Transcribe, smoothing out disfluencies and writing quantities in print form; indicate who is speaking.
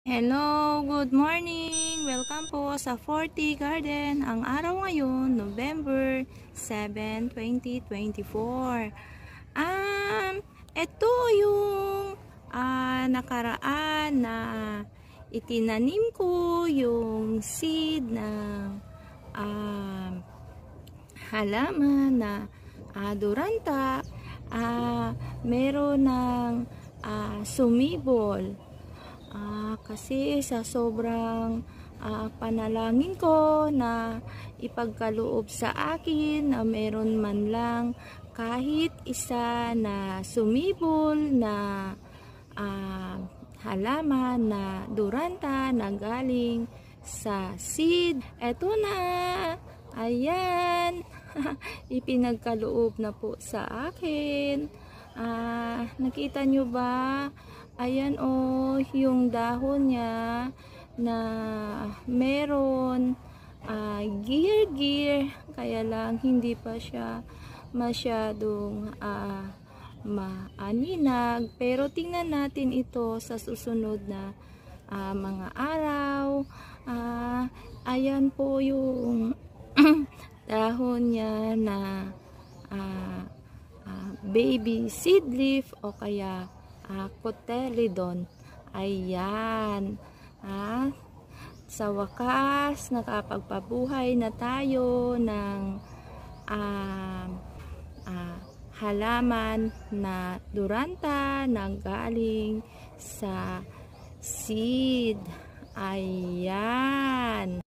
Speaker 1: Hello, good morning! Welcome po sa 40 Garden. Ang araw ngayon, November 7, 2024. Ito yung nakaraan na itinanim ko yung seed ng halaman na duranta. Meron ng sumibol. Kasi sa sobrang panalangin ko na ipagkaloob sa akin na meron man lang kahit isa na sumibol na halaman na duranta na galing sa seed. Eto na, ayan, ipinagkaloob na po sa akin. Nakita nyo ba? Ayan yung dahon niya na meron gear, kaya lang hindi pa siya masyadong maaninag. Pero tingnan natin ito sa susunod na mga araw. Ayan po yung dahon niya na baby seed leaf o kaya cotyledon. Ayan. Sa wakas, nakapagpabuhay na tayo ng halaman na duranta na galing sa seed. Ayan.